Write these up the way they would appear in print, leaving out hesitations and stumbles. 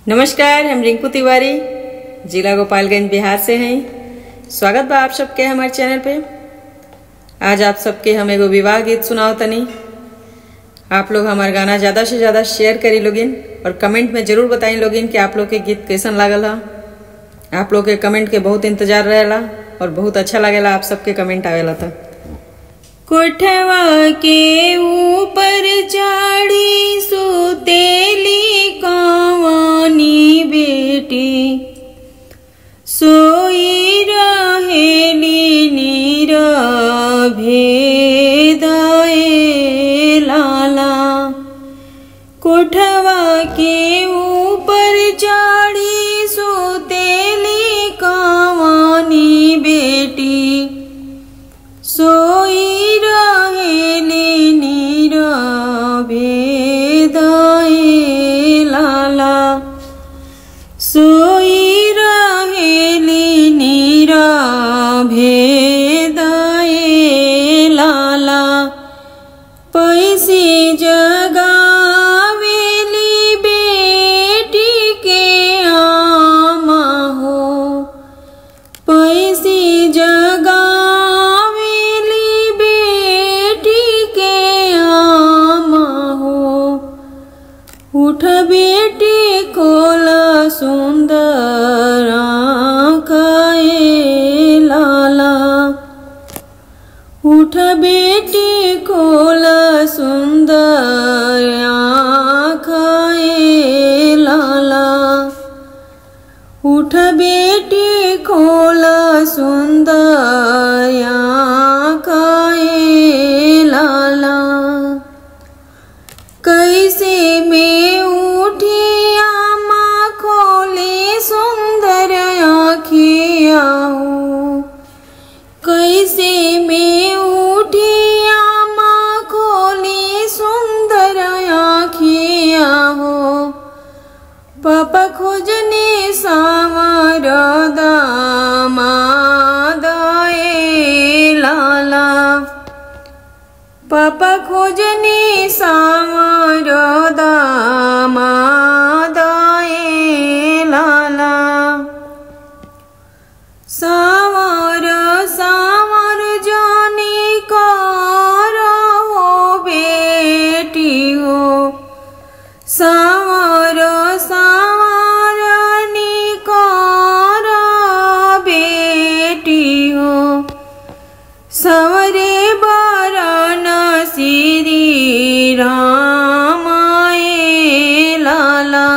नमस्कार, हम रिंकू तिवारी जिला गोपालगंज बिहार से हैं। स्वागत बा आप सबके हमारे चैनल पे। आज आप सबके हम एगो विवाह गीत सुनाओ तनी। आप लोग हमारे गाना ज़्यादा से ज़्यादा शेयर करी लोगिन और कमेंट में ज़रूर बताई लोगिन कि आप लोग के गीत कैसन लागल है। आप लोग के कमेंट के बहुत इंतजार रहेला और बहुत अच्छा लगेला आप सबके कमेंट आवेला। तो कोठवा के ऊपर चढ़ी सुतेली कवानी बेटी, सोई रहेली नीरभे दए लाला। कोठवा के ऊपर चढ़ी सुतेली कवानी बेटी, सोई रहेली नीरभे दए लाला। सोई रहेली नीरभे दए लाला। पैसी जगावेली बेटी के आमा हो, पैसी जगा उठ बेटी खोला सुंदर आँखें लाला। उठ बेटी खोला सुंदर आँखें लाला। उठ बेटी खोला सुंदर आँखें लाला। कैसे में उठी आमा खोली सुंदर आँखियाँ हो, कैसे में उठी आमा खोली सुंदर आँखियाँ हो। पापा खोजने सावर दामाद ए लाला। पापा खोजने सावर दामाद ए लाला। सावर सावर जाने कर हो बेटी हो, सावर सावर निकर बेटी हो। सवरे श्री राम ए लाला।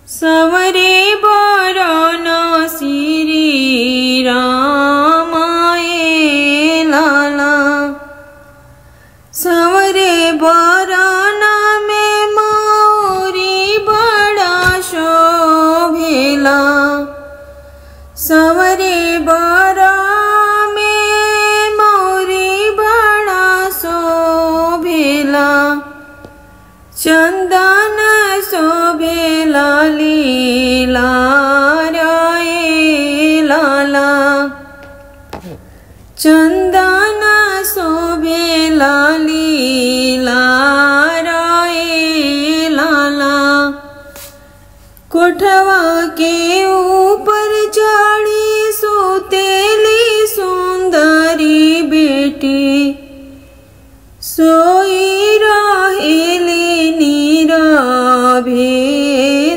सवरे बरन श्री राम ए लाला। सवरे बरन में मौरी बड़ा शोभेला। सवरे बरन चंदन शोभेला लीला रे लाला। चंदन शोभेला लीला रे लाला। कोठवा के ऊपर चढ़ी सुतेली सुंदरी बेटी, सोई रहेली नीरभे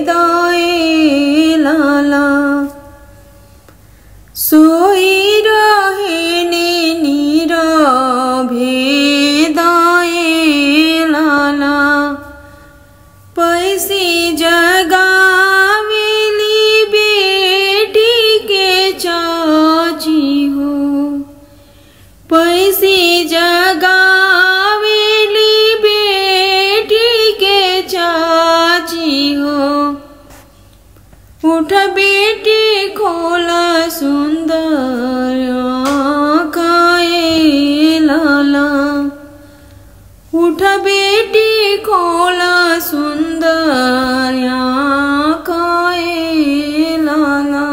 दए लाला। सोई रहेली नीरभे दए लाला। पैसी जगावेली बेटी के चाची हो, पैसी जगा उठ बेटी खोला सुंदर आँखें लाला। उठ बेटी खोला सुंदर आँखें लाला।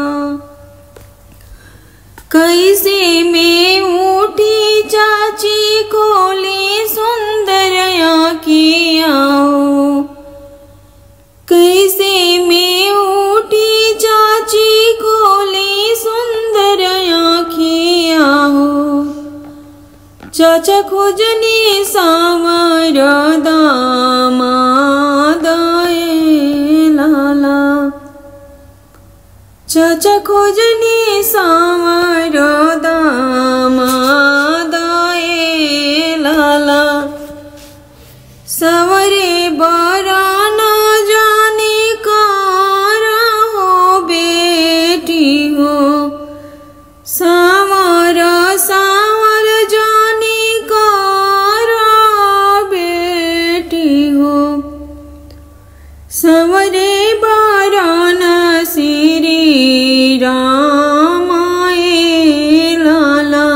कैसे में उठी चाची खोली सुंदर आँखियाँ हो, कैसे में उठी चाची खोली सुंदर आँखिया हो। चाचा खोजनी सावर दामाद ए लाला। चाचा खोजनी सावर दामाद ए लाला। सवरे बारा न जाने कारा हो बेटी हो। सावर सावर जाने कारा बेटी हो। सवरे बारा न श्री राम ए लाला।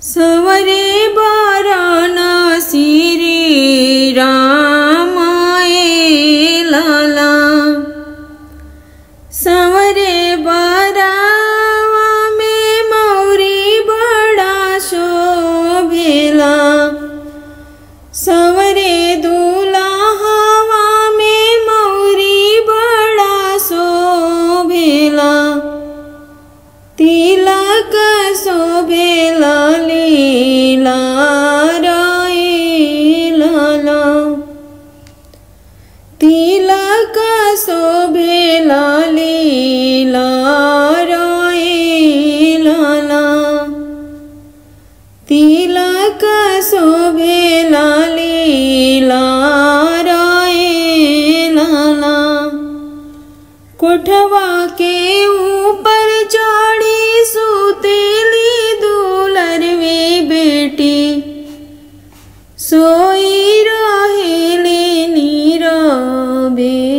सवरे बारा न श्री राम ए लाला। सवरे बारावा में मौरी बड़ा शोभेला। सवरे दूल्हा में मौरी बड़ा शोभेला। तिलक शोभेला लीला रे लाला। तिलक शोभेला लीला रे लाला। तिलक शोभेला लीला रे लाला। कोठवा के ऊपर चढ़ी सुतेली दुलरवी बेटी। सोई रहेली नीरवे